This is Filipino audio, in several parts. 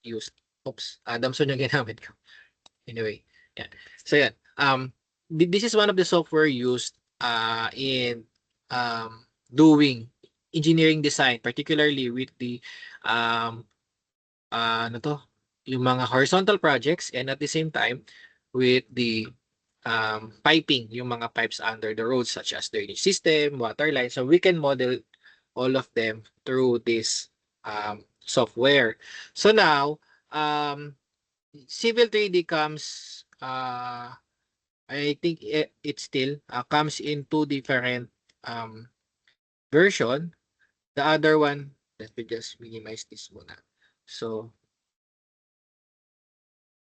used. Oops, Adamson yung ginamit ko. Anyway, yeah. So yan. This is one of the software used in doing engineering design, particularly with the um, ano to, yung mga horizontal projects, and at the same time with the piping, yung mga pipes under the roads such as drainage system, water line. So we can model all of them through this software. So now, Civil 3D comes, I think it still comes in two different um, version. The other one, let me just minimize this muna. So,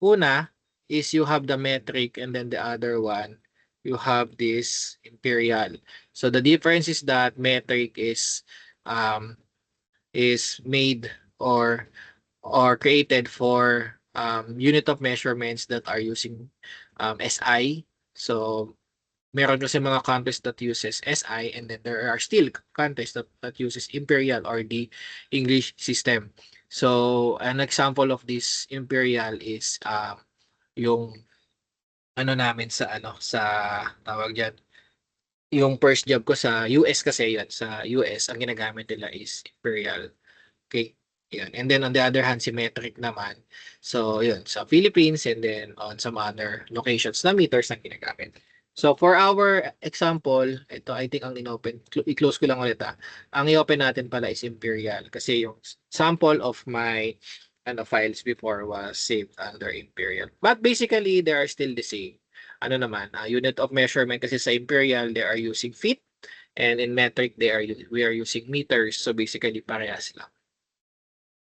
una is you have the metric, and then the other one, you have this imperial. So the difference is that metric um, is made or created for unit of measurements that are using SI. So meron kasi mga countries that uses SI, and then there are still countries that uses imperial or the English system. So an example of this imperial is yung ano namin sa tawag diyan, yung first job ko sa US, kasi yan sa US ang ginagamit nila is imperial. Okay. Yun. And then on the other hand, symmetric naman. So, yun. Sa Philippines, and then on some other locations na meters ang ginagamit. So, for our example, ito I think ang inopen, i-close ko lang ulit Ang i-open natin pala is Imperial, kasi yung sample of my files before was saved under Imperial. But basically, they are still the same. Ano naman, unit of measurement kasi sa Imperial, they are using feet, and in metric, we are using meters. So, basically, parehas lang.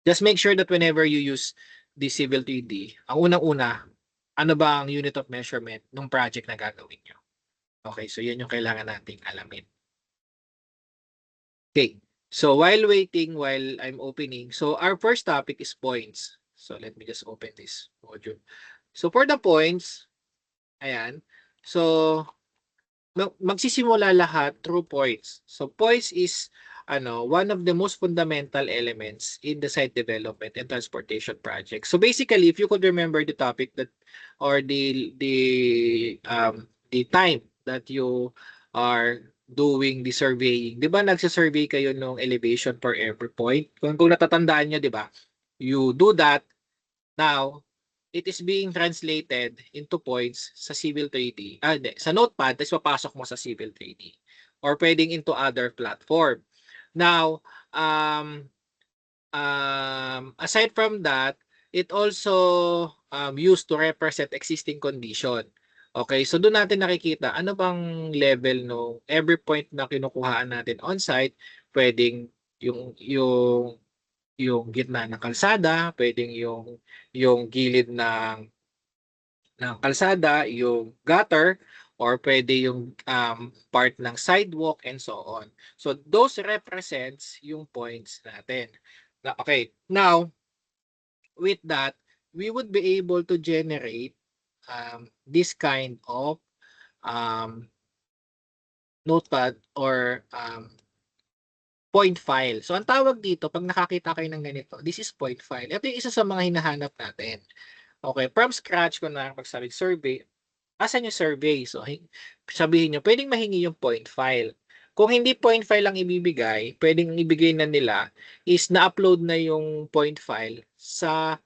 Just make sure that whenever you use the Civil 3D, ang unang-una, ano ba ang unit of measurement ng project na gagawin nyo? Okay, so yan yung kailangan nating alamin. Okay, so while waiting, while I'm opening, so our first topic is points. So let me just open this module. So for the points, ayan, so magsisimula lahat through points. So points is one of the most fundamental elements in the site development and transportation project. So basically, if you could remember the topic that or the time that you are doing the surveying, 'di ba nagse-survey kayo ng elevation per every point? Kung natatandaan niyo, 'di ba? You do that now. It is being translated into points sa Civil 3D. Sa Notepad, tapos papasok mo sa Civil 3D. Or pwedeng into other platform. Now, aside from that, it also used to represent existing condition. Okay, so doon natin nakikita ano bang level no every point na kinukuhaan natin on-site, pwedeng yung gitna ng kalsada, pwedeng yung gilid ng kalsada, yung gutter, or pwede yung part ng sidewalk, and so on. So those represents yung points natin. Okay, now with that, we would be able to generate this kind of notepad or point file. So ang tawag dito, pag nakakita kayo ng ganito, this is point file. Ito yung isa sa mga hinahanap natin. Okay, from scratch, kung nakapagsabi survey, asan yung survey? So, sabihin nyo, pwedeng mahingi yung point file. Kung hindi point file ang ibibigay, pwedeng ibigay na nila is na-upload na yung point file sa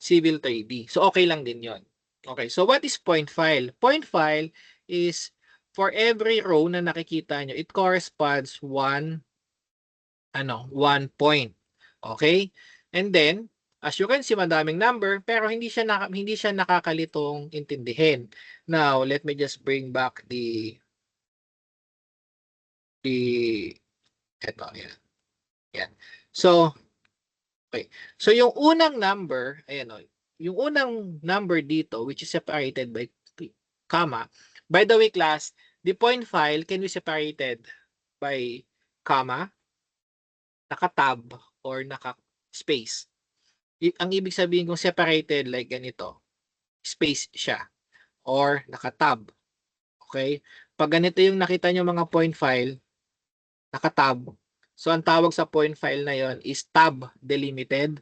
Civil 3D. So, okay lang din yon. Okay, so what is point file? Point file is for every row na nakikita nyo, it corresponds one point. Okay? And then, as you can see, madaming number, pero hindi siya nakakalitong intindihin. Now, let me just bring back eto, yan. Yan. So, okay. So, yung unang number, ayan o, yung unang number dito, which is separated by comma. By the way, class, the point file can be separated by comma, naka-tab, or naka-space. Ang ibig sabihin kung separated like ganito, space siya or naka-tab. Okay? Pag ganito yung nakita nyo mga point file, naka-tab. So ang tawag sa point file na yon is tab delimited.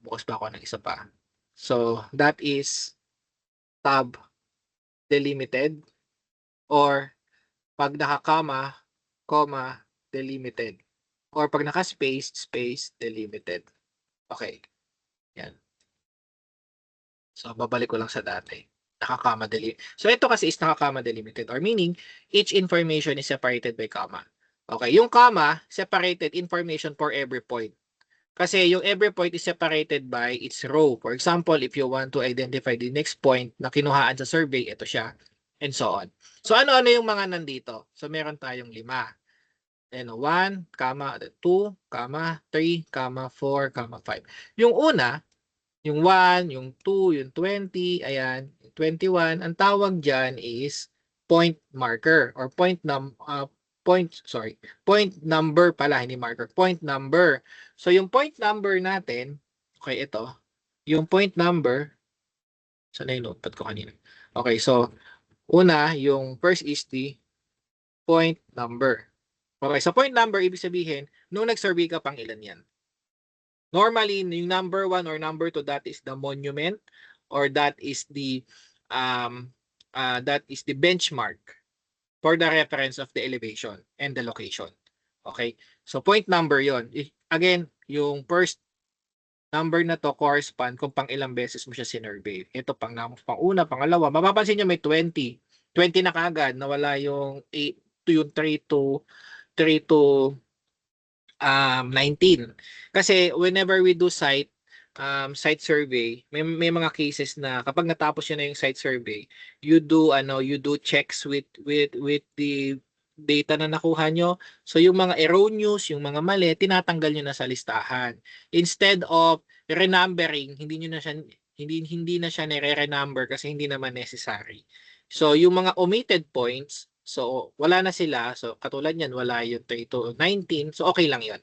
Bukas pa ako ng isa pa. So, that is tab delimited or pag nakakama, comma, delimited. Or pag naka-space, space, delimited. Okay. Yan. So, babalik ko lang sa dati. Nakakama delimited. So, ito kasi is nakakama delimited or meaning each information is separated by comma. Okay. Yung comma, separated information for every point. Kasi yung every point is separated by its row. For example, if you want to identify the next point na kinuhaan sa survey, ito siya. And so on. So, ano-ano yung mga nandito? So, meron tayong 5. And 1, 2, 3, 4, 5. Yung una, yung 1, yung 2, yung 20, ayan, 21, ang tawag dyan is point marker or point number pala, hindi marker, point number. So yung point number natin, okay, ito, yung point number, saan na yung notepad ko kanina? Okay, so una, yung first is the point number. Okay, so point number, ibig sabihin, nung nag-survey ka, pang ilan yan? Normally, yung number 1 or number 2, that is the monument or that is the benchmark for the reference of the elevation and the location. Okay? So point number 'yon. Again, yung first number na to correspond kung pang ilang beses mo siya sinurvey. Ito pang una, pangalawa. Mapapansin niyo may 20. 20 na kaagad, nawala yung 8 to yung 3 to 19. Kasi whenever we do site survey, may mga cases na kapag natapos yun na yung site survey, you do checks with the data na nakuha nyo. So yung mga erroneous, yung mga mali, tinatanggal nyo na sa listahan. Instead of renumbering, hindi na siya nire-renumber kasi hindi naman necessary. So yung mga omitted points, so wala na sila. So katulad yan, wala yung 3 to 19. So okay lang yun.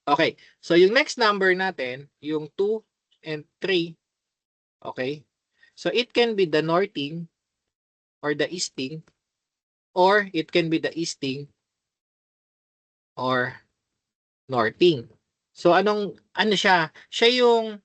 Okay. So yung next number natin, yung 2 and 3. Okay. So it can be the northing or the easting or it can be the easting or northing. So ano siya? Siya yung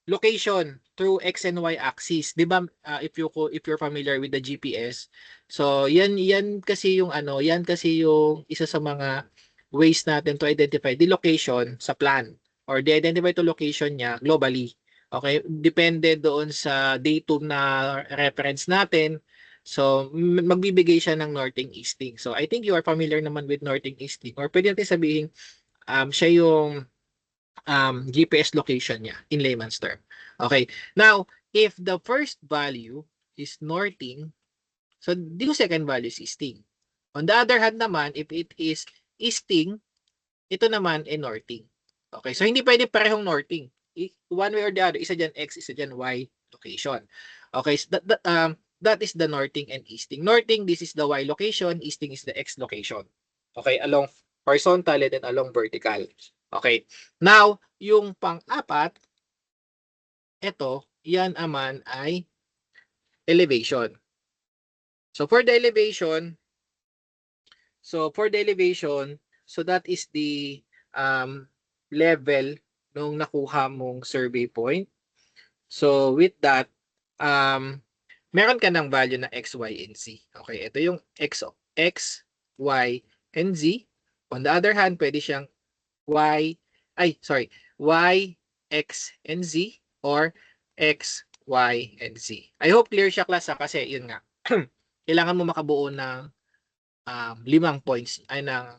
location through X and Y axis. 'Di ba if you're familiar with the GPS. So yan kasi yung yan kasi yung isa sa mga ways natin to identify the location sa plan or the identify to location niya globally. Okay? Depende doon sa datum na reference natin. So, magbibigay siya ng northing easting. So, I think you are familiar naman with northing easting or pwede natin sabihin siya yung GPS location niya in layman's term. Okay. Now, if the first value is northing, so the second value is easting. On the other hand naman, if it is easting, ito naman ay northing. Okay. So, hindi pwede parehong northing. One way or the other, isa dyan X, isa dyan Y location. Okay. So that is the northing and easting. Northing, this is the Y location. Easting is the X location. Okay. Along horizontal and then along vertical. Okay. Now, yung pang-apat, ito, yan naman ay elevation. So, for the elevation, so that is the level nung nakuha mong survey point. So, with that, meron ka ng value na X, Y, and Z. Okay, ito yung X, Y, and Z. On the other hand, pwede siyang Y, X, and Z or X, Y, and Z. I hope clear siya, class, kasi yun nga, kailangan mo makabuo ng 5 points ay ng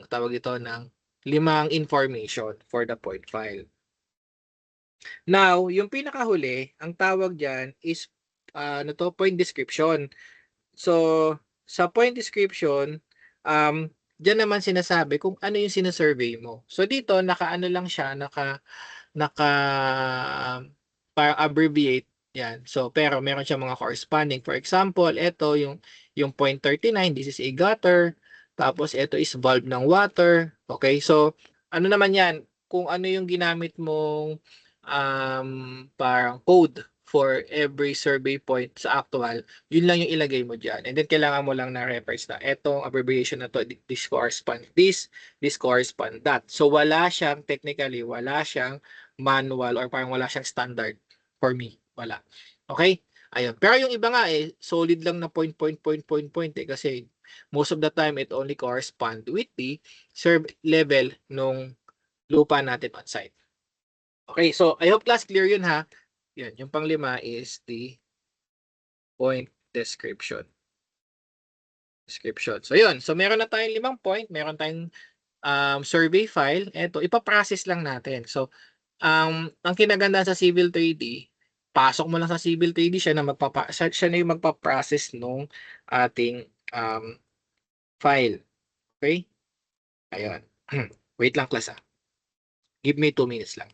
tawag ito ng 5 information for the point file. Now, yung pinakahuli, ang tawag diyan is point description. So, sa point description, diyan naman sinasabi kung ano yung sinasurvey mo. So dito naka-ano lang siya, naka para abbreviate yan. So pero meron siya mga corresponding. For example, ito yung point 39, this is a gutter. Tapos ito is valve ng water. Okay? So ano naman yan? Kung ano yung ginamit mong parang code for every survey point sa actual, yun lang yung ilagay mo dyan. And then, kailangan mo lang na reference na etong abbreviation na to, this correspond this correspond that. So, wala siyang, technically, wala siyang manual or parang wala siyang standard for me. Wala. Okay? Ayun. Pero yung iba nga solid lang na point kasi most of the time, it only correspond with the serve level nung lupa natin on site. Okay, so I hope class clear yun ha. Yun, yung pang-5 is the point description. So yun, so meron na tayong 5 point, meron tayong survey file. Ito, ipaprocess lang natin. So, ang kinaganda sa Civil 3D, pasok mo lang sa Civil 3D, siya na yung magpa-process nung ating file. Okay? Ayun. Wait lang class ha. Give me 2 minutes lang.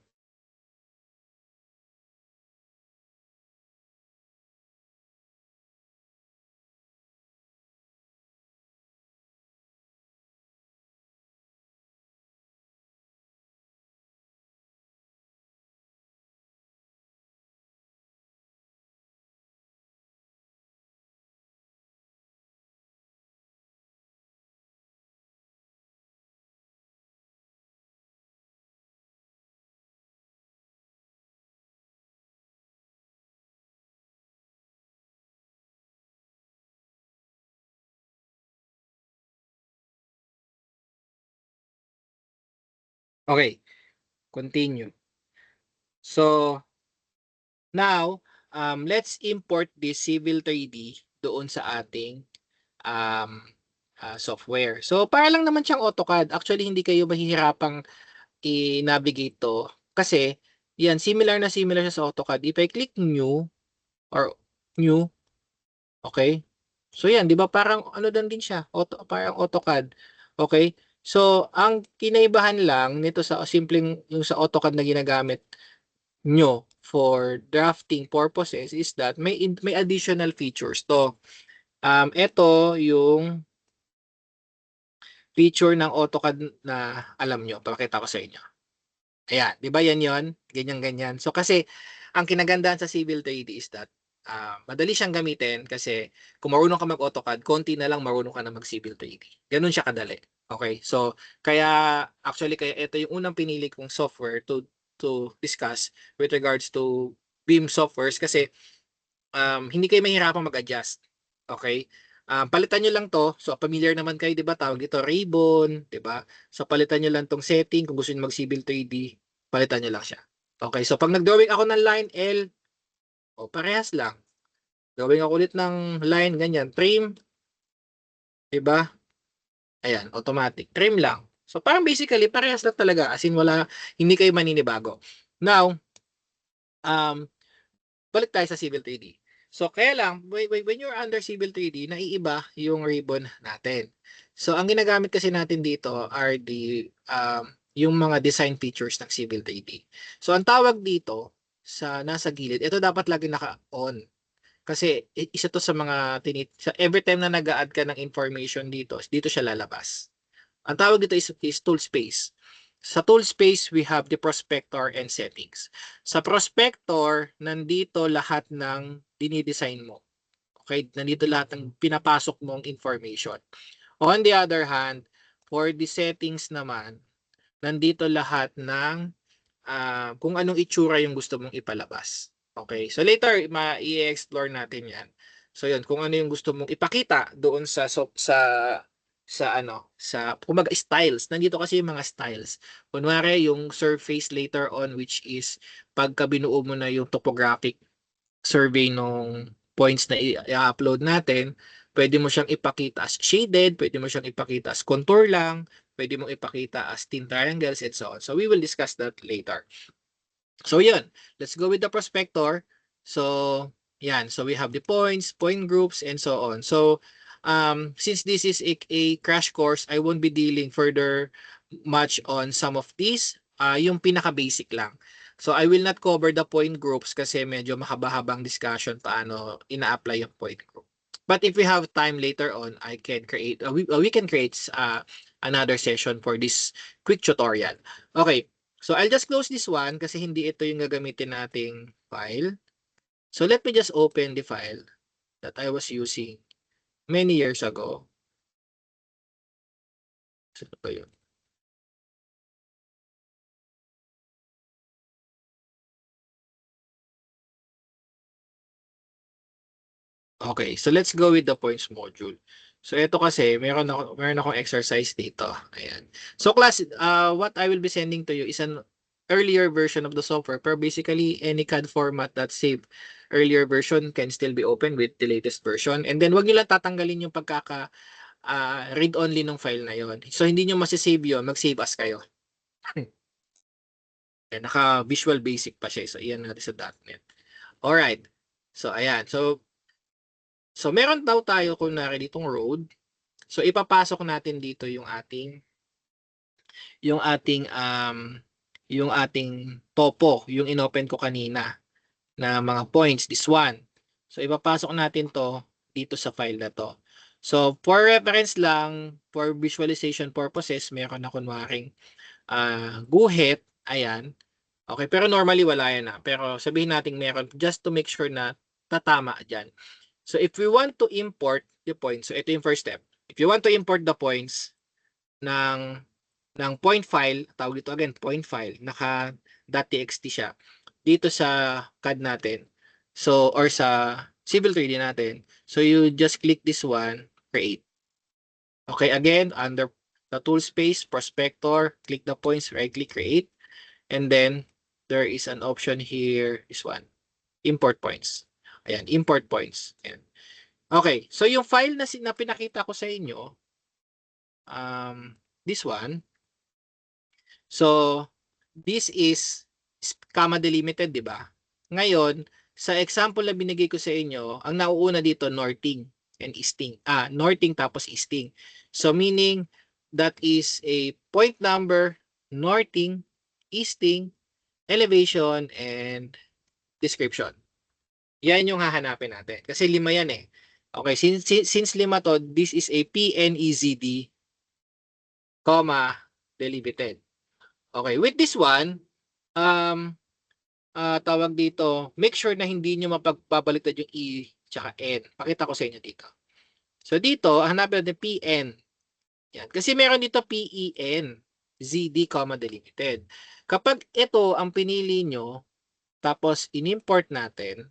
Okay, continue. So, now, let's import this Civil 3D doon sa ating software. So, para lang naman siyang AutoCAD. Actually, hindi kayo mahihirapang i-navigate to. Kasi, yan, similar siya sa AutoCAD. If I click new, or new, okay? So, yan, di ba parang ano din siya? Parang AutoCAD. Okay? So, ang kinaibahan lang nito sa simpleng yung sa AutoCAD na ginagamit nyo for drafting purposes is that may additional features to. Ito yung feature ng AutoCAD na alam nyo. Pakita ko sa inyo. Ayan, di ba yan yon? Ganyan-ganyan. So kasi, ang kinagandaan sa Civil 3D is that madali siyang gamitin kasi kung marunong ka mag-AutoCAD, konti na lang marunong ka na mag-Civil 3D. Ganun siya kadali. Okay? So, kaya ito yung unang pinili kong software to discuss with regards to BIM softwares kasi hindi kayo mahirapang mag-adjust. Okay? Palitan nyo lang to. So, familiar naman kayo, di ba? Tawag dito ribbon, di ba? So, palitan nyo lang tong setting. Kung gusto nyo mag-Civil 3D, palitan nyo lang siya. Okay, so pag nag-drawing ako ng line L, parehas lang. Drawing ako ulit ng line, ganyan, trim, di ba? Ayan, automatic. Trim lang. So, parang basically, parehas lang talaga. As in, hindi kayo maninibago. Now, balik tayo sa Civil 3D. So, kaya lang, when you're under Civil 3D, naiiba yung ribbon natin. So, ang ginagamit kasi natin dito are yung mga design features ng Civil 3D. So, ang tawag dito sa nasa gilid, ito dapat lagi naka-on. Kasi isa to sa mga every time na nag-a-add ka ng information dito siya lalabas. Ang tawag dito is tool space. Sa tool space, we have the prospector and settings. Sa prospector, nandito lahat ng dinidesign mo. Okay? Nandito lahat ng pinapasok mong information. On the other hand, for the settings naman, nandito lahat ng kung anong itsura yung gusto mong ipalabas. Okay? So later, i-explore natin yan. So yun, kung ano yung gusto mong ipakita doon sa kumaga styles. Nandito kasi yung mga styles. Kunwari, yung surface later on, which is pagka binuo mo na yung topographic survey nung points na i-upload natin, pwede mo siyang ipakita as shaded, pwede mo siyang ipakita as contour lang, pwede mo ipakita as thin triangles, and so on. So we will discuss that later. So yun, let's go with the prospector. So yan, so we have the points, point groups, and so on. So since this is a crash course, I won't be dealing further much on some of these. Yung pinaka-basic lang. So I will not cover the point groups kasi medyo mahaba-habang discussion paano ina-apply yung point group. But if we have time later on, I can create, we can create another session for this quick tutorial. Okay, so I'll just close this one kasi hindi ito yung gagamitin nating file. So let me just open the file that I was using many years ago. Saan ba yun? Okay, so let's go with the points module. So ito kasi, meron akong exercise dito. Ayan. So class, what I will be sending to you is an earlier version of the software. Pero basically, any CAD format that save earlier version can still be opened with the latest version. And then, wag nyo lang tatanggalin yung read only ng file na yon. So hindi nyo masisave yun, mag-save as kayo. Naka Visual Basic pa siya. So iyan natin sa .NET. Alright. So ayan. So meron daw tayo kunwari ditong road. So ipapasok natin dito yung ating yung ating topo, yung inopen ko kanina na mga points, this one. So ipapasok natin to dito sa file na to. So for reference lang, for visualization purposes, meron na kunwaring guhit, ayan. Okay, pero normally wala yan na. Pero sabihin natin meron just to make sure na tatama dyan. So if we want to import the points, so ito yung first step. If you want to import the points ng point file, tawag dito again, point file, naka.txt siya, dito sa CAD natin, so, or sa Civil 3D natin, so you just click this one, create. Okay, again, under the tool space, prospector, click the points, right click, create, and then there is an option here, this one, import points. Ayan, import points. Ayan. Okay, so yung file na pinakita ko sa inyo, this one, so this is comma delimited, di ba? Ngayon, sa example na binigay ko sa inyo, ang nauuna dito, northing and easting. Northing tapos easting. So meaning, that is a point number, northing, easting, elevation, and description. Yan yung hahanapin natin. Kasi 5 yan eh. Okay, since 5 to, this is a PNEZD, comma, delimited. Okay, with this one, tawag dito, make sure na hindi nyo mapagpapaliktad yung E tsaka N. Pakita ko sa inyo dito. So dito, hanapin natin PN. Yan. Kasi meron dito PEN, ZD, delimited. Kapag ito ang pinili nyo, tapos in-import natin,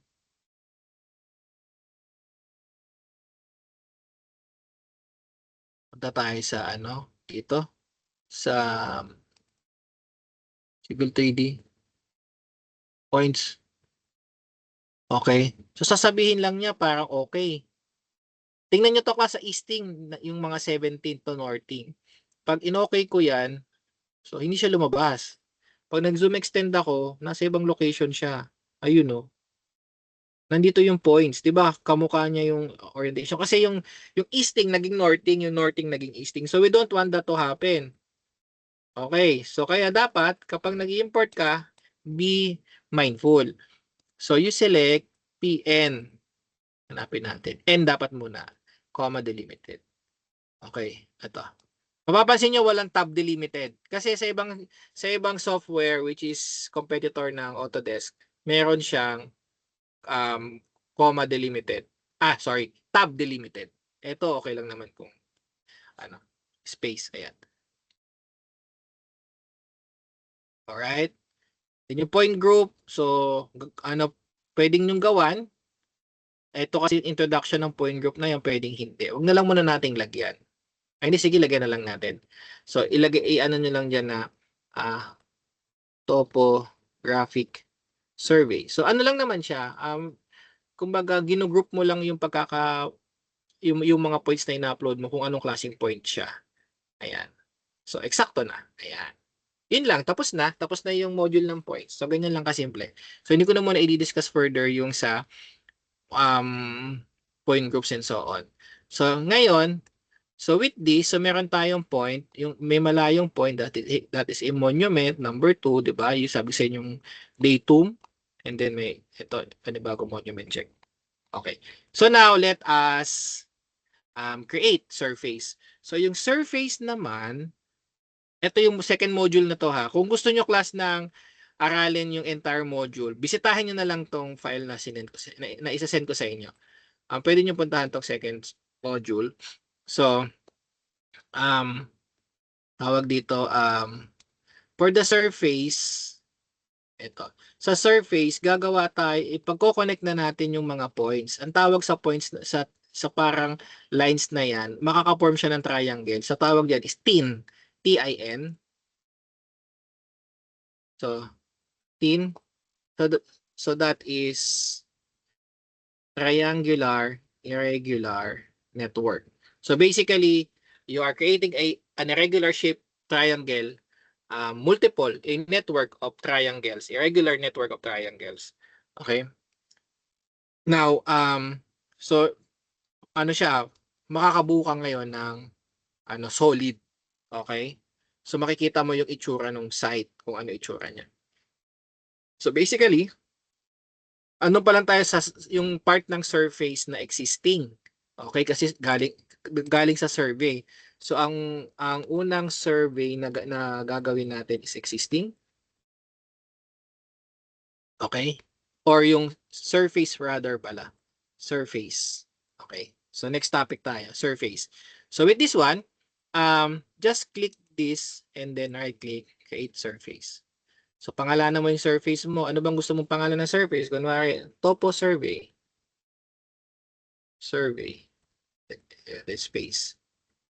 punta tayo sa dito, sa Civil 3D, points. Okay. So sasabihin lang niya parang okay. Tingnan nyo to sa easting, yung mga 17 to northing. Pag in-okay ko yan, so hindi siya lumabas. Pag nag-zoom extend ako, nasa ibang location siya. Ayun o. Nandito yung points, 'di ba? Kamukha niya yung orientation kasi yung easting naging northing, yung northing naging easting. So we don't want that to happen. Okay, so kaya dapat kapag nag-import ka, be mindful. So you select PN. Hanapin natin. N dapat muna, comma delimited. Okay, ito. Mapapansin nyo walang tab delimited. Kasi sa ibang software which is competitor ng Autodesk, meron siyang comma delimited. Sorry, tab delimited. Ito okay lang naman kung space. Ayan. Alright. Then yung point group, so pwedeng nyong gawan. Ito kasi introduction ng point group na yan, pwedeng hindi. Huwag na lang muna nating lagyan. Hindi, sige, lagyan na lang natin. So, ano nyo lang dyan na topographic survey. So, ano lang naman siya, kumbaga, ginugroup mo lang yung yung mga points na ina-upload mo kung anong klaseng point siya. Ayan. So, eksakto na. Ayan. Yun lang, tapos na yung module ng points. So, ganyan lang kasimple. So, hindi ko na muna i-discuss further yung sa point groups and so on. So, ngayon, so with this, so meron tayong point, yung may malayong point that is a monument, number 2, di ba? Yung sabi sa inyong datum, and then may ito, panibagong monument check. Okay. So now, let us create surface. So yung surface naman, ito yung second module na to ha. Kung gusto nyo class ng aralin yung entire module, bisitahin nyo na lang tong file na sinend ko na isa-send ko sa inyo. Pwede nyo puntahan tong second module. So, tawag dito, for the surface, ito. Sa surface, gagawa tayo, ipagko-connect na natin yung mga points. Ang tawag sa points, sa parang lines na yan, makaka-form siya ng triangle. Sa tawag dyan is tin. T-I-N. So, tin. So that is triangular, irregular network. So basically, you are creating an irregular shaped triangle, multiple, a network of triangles, irregular network of triangles. Okay? Now, so ano siya, makakabuo ka ngayon ng solid. Okay? So makikita mo yung itsura ng site, kung ano itsura niya. So basically, ano pa lang tayo sa yung part ng surface na existing. Okay, kasi galing sa survey. So ang unang survey na gagawin natin is existing. Okay? Or yung surface rather pala. Surface. Okay. So next topic tayo, surface. So with this one, just click this and then right click, create surface. So pangalanan mo yung surface mo. Ano bang gusto mong pangalan ng surface? Kunwari, topo survey. Survey. The space.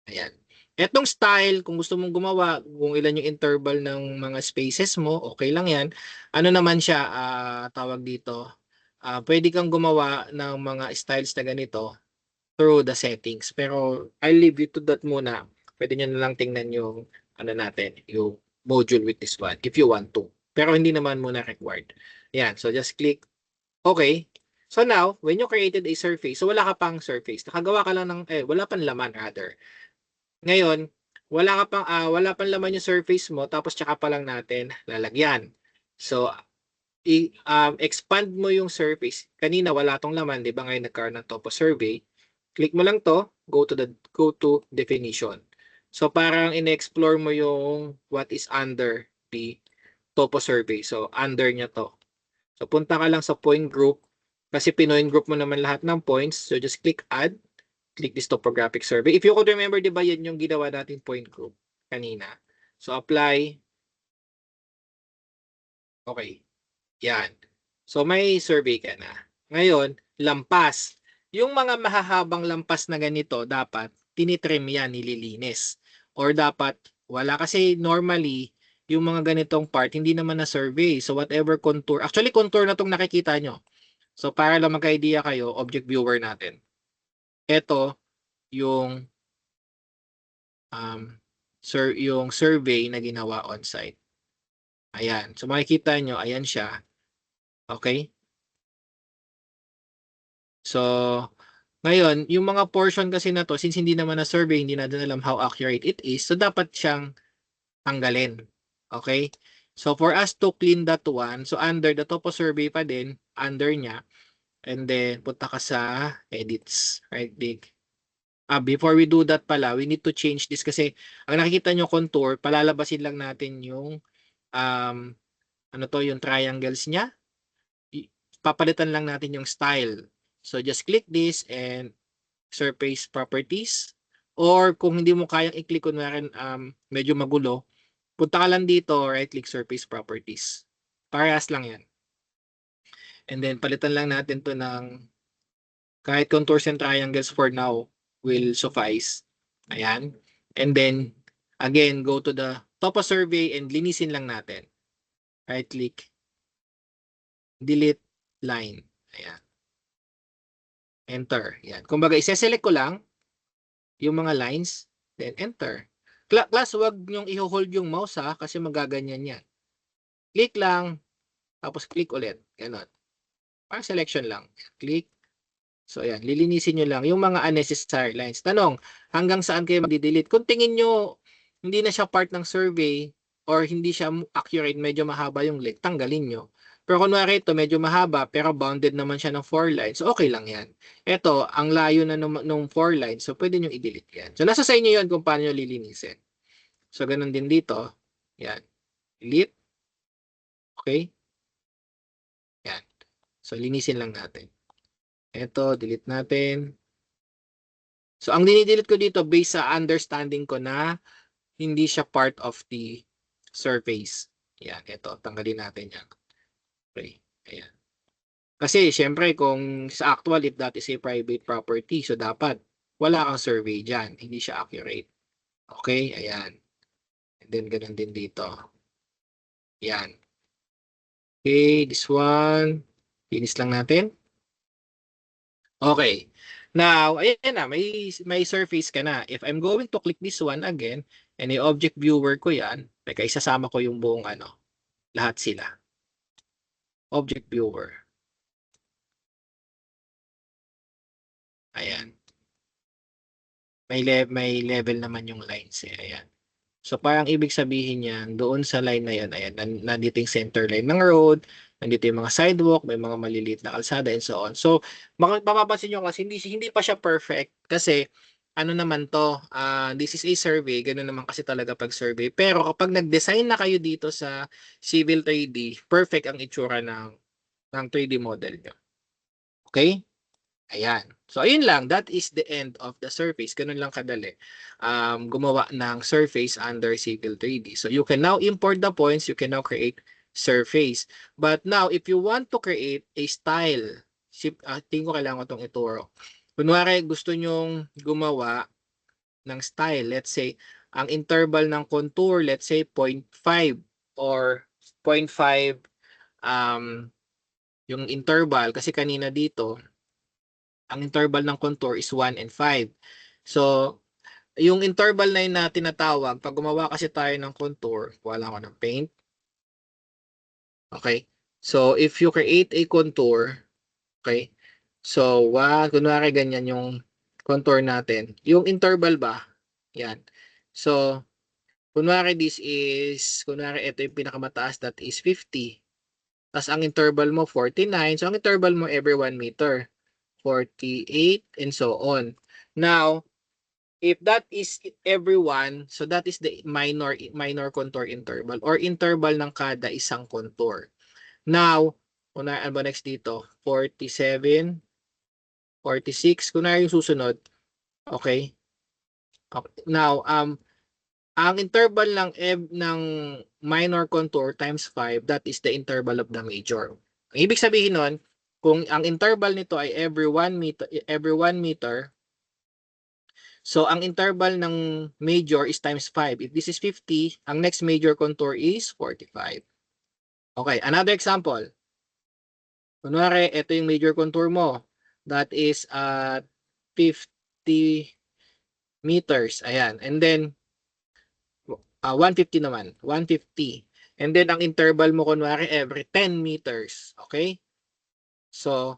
Ayan. Etong style, kung gusto mong gumawa, kung ilan yung interval ng mga spaces mo, okay lang yan. Ano naman siya, tawag dito, pwede kang gumawa ng mga styles na ganito through the settings. Pero I'll leave you to that muna. Pwede nyo na lang tingnan yung natin, yung module with this one if you want to. Pero hindi naman muna required. Yan. So just click okay. So now, when you created a surface, so wala ka pang surface. Nakagawa ka lang ng, wala pang laman rather. Ngayon, wala pang laman yung surface mo, tapos tsaka pa lang natin lalagyan. So, expand mo yung surface. Kanina wala tong laman, di ba? Ngayon nagkaroon ng topo survey. Click mo lang to, go to definition. So, parang in-explore mo yung what is under the topo survey. So, under niya to. So, punta ka lang sa point group. Kasi pinoint group mo naman lahat ng points. So, just click add. Click this topographic survey. If you could remember, di ba yan yung ginawa natin point group kanina. So, apply. Okay. Yan. So, may survey ka na. Ngayon, lampas. Yung mga mahahabang lampas na ganito, dapat tinitrim yan, nililinis. Or dapat, wala. Kasi normally, yung mga ganitong part, hindi naman na survey. So, whatever contour. Actually, contour na itong nakikita nyo. So, para lang magka-idea kayo, object viewer natin. Ito, yung yung survey na ginawa on-site. Ayan. So, makikita nyo, ayan siya. Okay? So, ngayon, yung mga portion kasi na to, since hindi naman na survey, hindi natin alam how accurate it is, so dapat siyang tanggalin. Okay? So, for us to clean that one, so under the topo survey pa din, under niya, and then punta ka sa edits, right click. Before we do that pala, we need to change this kasi ang nakikita nyo contour, palalabasin lang natin yung yung triangles niya. Papalitan lang natin yung style. So just click this and surface properties. Or kung hindi mo kayang i-click, kunwari medyo magulo, punta ka lang dito, right click surface properties. Parehas lang yan. And then palitan lang natin to ng kahit contours and triangles for now will suffice. Ayan. And then, again, go to the topo survey and linisin lang natin. Right click. Delete line. Ayan. Enter. Ayan. Kumbaga, isa-select ko lang yung mga lines, then enter. Class, wag nyong i-hold yung mouse kasi magaganyan yan. Click lang, tapos click ulit. Ganon. Parang selection lang. Click. So, ayan, lilinisin nyo lang yung mga unnecessary lines. Tanong, hanggang saan kayo mag-delete? Kung tingin nyo, hindi na siya part ng survey or hindi siya accurate, medyo mahaba yung length, tanggalin nyo. Pero kunwari ito, medyo mahaba, pero bounded naman siya ng 4 lines. So, okay lang yan. Ito, ang layo na nung 4 lines, so pwede nyo i-delete yan. So, nasa sa inyo yun kung paano nyo lilinisin. So, ganun din dito. Yan. Delete. Okay? Yan. So, linisin lang natin. Ito, delete natin. So, ang dinidelete ko dito based sa understanding ko na hindi siya part of the surface. Yan, ito. Tanggalin natin yan. Okay. Ayan. Kasi, syempre, kung sa actual, if that is a private property, so dapat wala kang survey dyan. Hindi siya accurate. Okay? Ayan. And then, ganun din dito. Yan. Okay, this one. Finish lang natin. Okay. Now, ayan na, may surface ka na. If I'm going to click this one again, and yung object viewer ko yan, teka, isasama ko yung buong lahat sila. Object viewer. Ayan. May level naman yung lines eh. Ayan. So parang ibig sabihin niyan, doon sa line na yan, ayan, nandito yung center line ng road, nandito yung mga sidewalk, may mga maliliit na kalsada and so on. So mapapansin nyo kasi hindi pa siya perfect kasi ano naman to, this is a survey, ganoon naman kasi talaga pag survey. Pero kapag nag-design na kayo dito sa Civil 3D, perfect ang itsura ng 3D model nyo. Okay? Ayan. So, ayun lang. That is the end of the surface. Ganun lang kadali. Gumawa ng surface under Civil 3D. So, you can now import the points. You can now create surface. But now, if you want to create a style, tingin ko kailangan ko itong ituro. Kunwari, gusto nyong gumawa ng style. Let's say, ang interval ng contour, let's say, 0.5 or 0.5 yung interval. Kasi kanina dito, ang interval ng contour is 1 and 5. So, yung interval na yun na tinatawag, pag gumawa kasi tayo ng contour, wala ko ng paint. Okay? So, if you create a contour, okay? So, kunwari ganyan yung contour natin. Yung interval ba? Yan. So, kunwari ito yung pinakamataas, that is 50. Tapos ang interval mo, 49. So, ang interval mo every 1 meter. 48, and so on. Now, if that is everyone, so that is the minor contour interval or interval ng kada isang contour. Now, ano ba next dito? 47, 46. Kunwari yung susunod. Okay? Now, ang interval ng minor contour times 5, that is the interval of the major. Ang ibig sabihin nun, kung ang interval nito ay every 1 meter, so ang interval ng major is times 5. If this is 50, ang next major contour is 45. Okay, another example. Kunwari, ito yung major contour mo. That is at 50 meters. Ayan. And then, 150 naman. 150. And then, ang interval mo, kunwari, every 10 meters. Okay? So,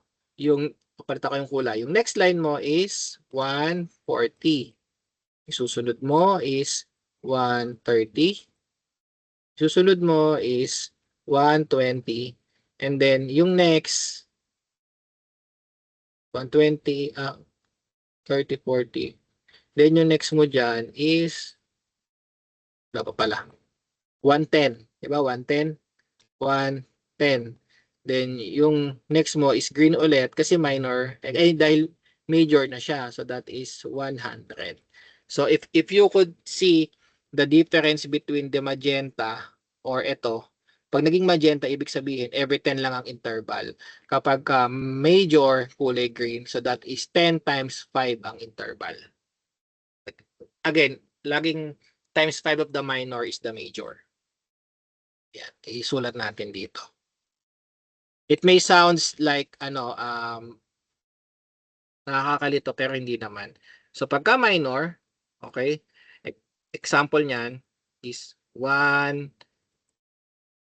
papalitan ko yung kulay. Yung next line mo is 140. Yung susunod mo is 130. Susunod mo is 120. And then, yung next, 120, 30, 40. Then, yung next mo dyan is, wala pa pala, 110. Diba? 110. 110. Then, yung next mo is green ulit kasi minor. Dahil major na siya. So, that is 100. So, if you could see the difference between the magenta or ito, pag naging magenta, ibig sabihin, every 10 lang ang interval. Kapag major, kulay green, so that is 10 times 5 ang interval. Again, laging times 5 of the minor is the major. Yan, isulat natin dito. It may sounds like nakakalito pero hindi naman. So pagka minor, okay? Example niyan is 1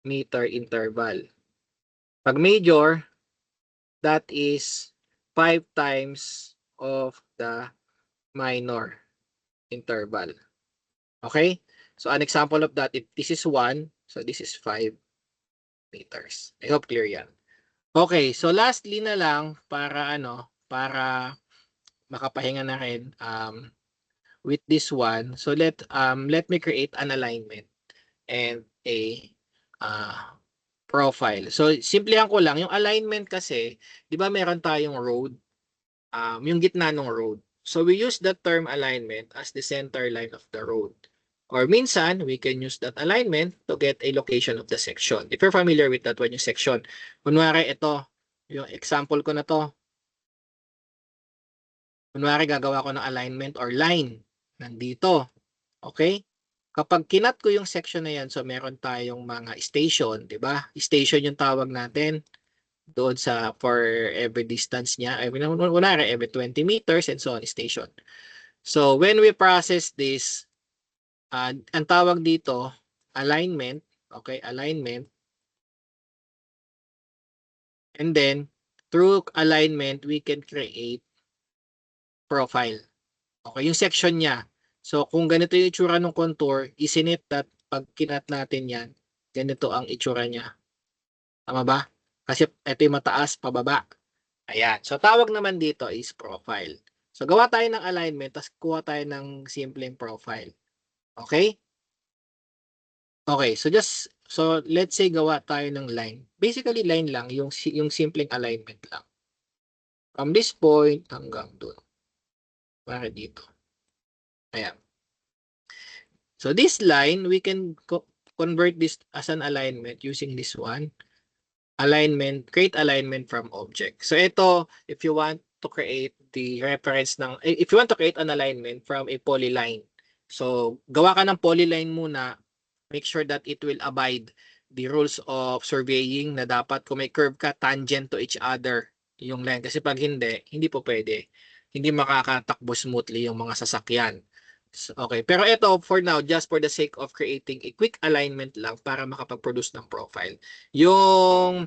meter interval. Pag major, that is 5 times of the minor interval. Okay? So an example of that, if this is 1, so this is 5 meters. I hope clear yan. Okay, so lastly na lang para makapahinga na rin with this one. So let me create an alignment and a profile. So, simplihan ko lang, yung alignment kasi, di ba meron tayong road, yung gitna ng road. So, we use the term alignment as the center line of the road. Or minsan, we can use that alignment to get a location of the section. If you're familiar with that one, yung section. Kunwari, ito, yung example ko na to. Kunwari, gagawa ko ng alignment or line. Nandito. Okay? Kapag kinat ko yung section na yan, so meron tayong mga station, di ba? Station yung tawag natin doon sa for every distance niya. Kunwari, every 20 meters and so on, station. So, when we process this, ang tawag dito, alignment, okay, alignment. And then, through alignment, we can create profile. Okay, yung section niya. So, kung ganito yung itsura ng contour, isinit that pag kinat natin yan, ganito ang itsura niya. Tama ba? Kasi ito yung mataas, pababa. Ayan. So, tawag naman dito is profile. So, gawa tayo ng alignment, tapos kuha tayo ng simpleng profile. Okay? Okay, so let's say gawa tayo ng line. Basically, line lang, yung simpleng alignment lang. From this point hanggang doon. Para dito. Ayan. So, this line, we can convert this as an alignment using this one. Alignment, create alignment from object. So, ito, if you want to create the reference if you want to create an alignment from a polyline. So, gawa ka ng polyline muna. Make sure that it will abide the rules of surveying na dapat kung may curve ka, tangent to each other yung line. Kasi pag hindi po pwede. Hindi makakatakbo smoothly yung mga sasakyan. Okay, pero ito for now, just for the sake of creating a quick alignment lang para makapag-produce ng profile. Yung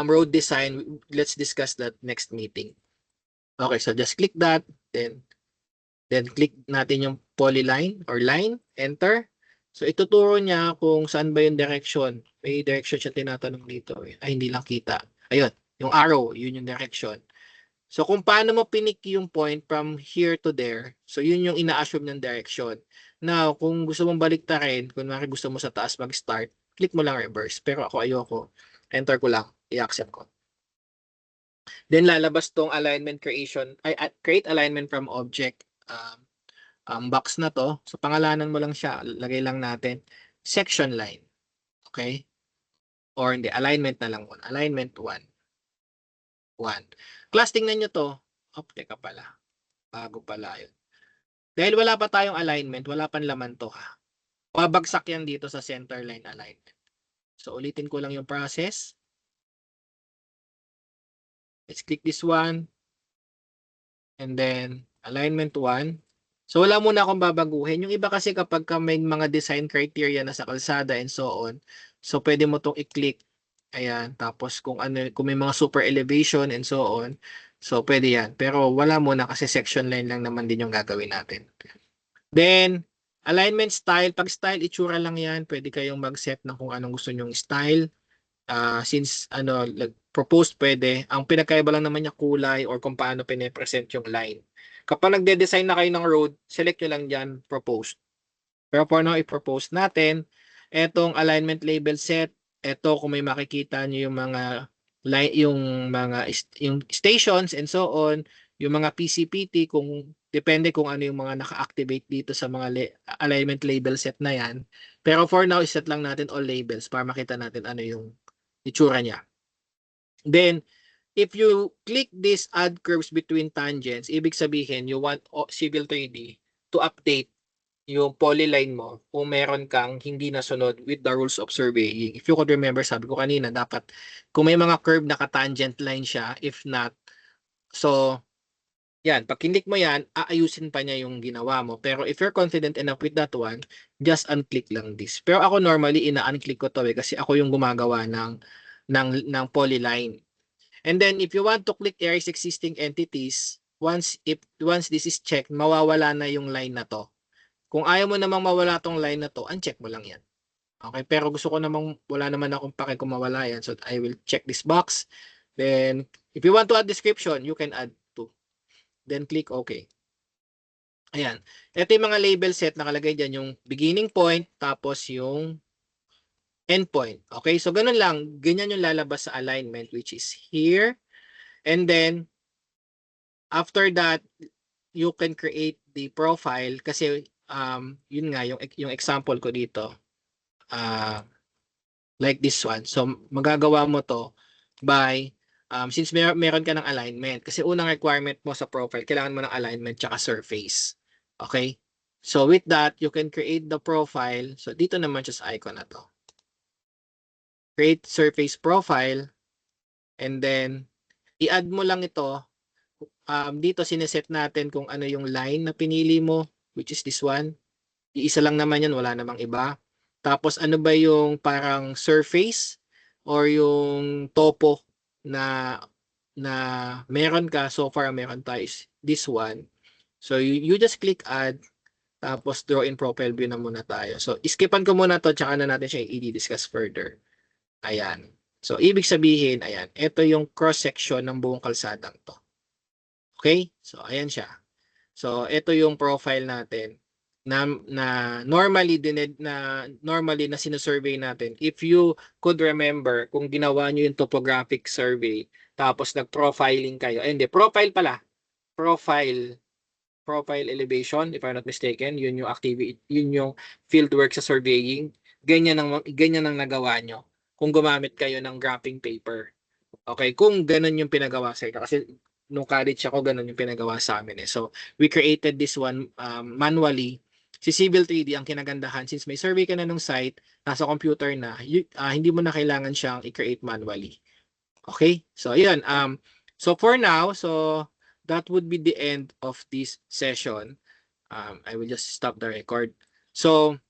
road design, let's discuss that next meeting. Okay, so just click that, then click natin yung polyline or line, enter. So ituturo niya kung saan ba yung direction. May direction siya tinatanong dito. Ay, hindi lang kita. Ayun, yung arrow, yun yung direction. So, kung paano mo pinik yung point from here to there, so yun yung ina-assume ng direction. Now, kung gusto mong baliktarin, kung gusto mo sa taas mag-start, click mo lang reverse. Pero ako ayoko. Enter ko lang. I-accept ko. Then, lalabas tong alignment creation, create alignment from object. Box na to. So, pangalanan mo lang siya. Lagay lang natin. Section line. Okay? Or hindi, alignment na lang. Alignment 1. 1. Class, tingnan nyo to. Teka pala. Bago pala yun. Dahil wala pa tayong alignment, wala pang laman to ha. Babagsak yan dito sa center line alignment. So, ulitin ko lang yung process. Let's click this one. And then, alignment 1. So, wala muna akong babaguhin. Yung iba kasi kapag may mga design criteria na sa kalsada and so on, so pwede mo tong i-click. Ayan. Tapos, kung may mga super elevation and so on, so pwede yan. Pero wala muna kasi section line lang naman din yung gagawin natin. Then, alignment style. Pag style, itsura lang yan. Pwede kayong mag-set ng kung anong gusto nyong style. Since proposed pwede. Ang pinagkaiba lang naman niya kulay or kung paano pinipresent yung line. Kapag nagde-design na kayo ng road, select nyo lang dyan, proposed. Pero for now, i-propose natin. Etong alignment label set. Ito, kung may makikita nyo yung stations and so on, yung mga PCPT, depende kung ano yung mga naka-activate dito sa mga alignment label set na yan. Pero for now, iset lang natin all labels para makita natin ano yung itsura niya. Then, if you click this add curves between tangents, ibig sabihin, you want Civil 3D to update yung polyline mo kung meron kang hindi nasunod with the rules of surveying. If you could remember, sabi ko kanina, dapat kung may mga curve naka-tangent line siya, if not, so, yan, pag kinlik mo yan, aayusin pa niya yung ginawa mo. Pero if you're confident enough with that one, just unclick lang this. Pero ako normally, ina-unclick ko to kasi ako yung gumagawa ng polyline. And then, if you want to click erase existing entities, once this is checked, mawawala na yung line na to. Kung ayaw mo namang mawala tong line na to, uncheck mo lang yan. Okay, pero gusto ko namang, wala naman akong pake kung mawala yan. So, I will check this box. Then, if you want to add description, you can add to. Then, click OK. Ayan. Ito yung mga label set nakalagay dyan. Yung beginning point, tapos yung endpoint. Okay, so ganun lang, ganyan yung lalabas sa alignment, which is here. And then, after that, you can create the profile kasi yun nga, yung example ko dito, like this one. So, magagawa mo to by, since meron ka ng alignment, kasi unang requirement mo sa profile, kailangan mo ng alignment tsaka surface. Okay? So, with that, you can create the profile. So, dito naman siya sa icon na to. Create surface profile, and then, i-add mo lang ito. Dito, sineset natin kung ano yung line na pinili mo, which is this one. Iisa lang naman yan, wala namang iba. Tapos ano ba yung parang surface or yung topo na na meron ka, so far meron tayo is this one. So you just click add, tapos draw in profile view na muna tayo. So iskipan ko muna to, tsaka na natin siya i-discuss further. Ayan. So ibig sabihin, ayan, ito yung cross section ng buong kalsadang to. Okay? So ayan siya. So, ito yung profile natin na normally na sinusurvey natin. If you could remember kung ginawa niyo yung topographic survey tapos nag-profiling kayo. Hindi, profile pala. Profile elevation, if I'm not mistaken, yun yung activity, yun yung fieldwork sa surveying. Ganyan ang nagawa nyo kung gumamit kayo ng graphing paper. Okay, kung ganun yung pinagawa sa inyo. Kasi nung college ako, ganun yung pinagawa sa amin eh. So, we created this one manually. Si Civil 3D, ang kinagandahan, since may survey ka na nung site, nasa computer na, hindi mo na kailangan siyang i-create manually. Okay? So, yun. So, for now, so, that would be the end of this session. I will just stop the record. So,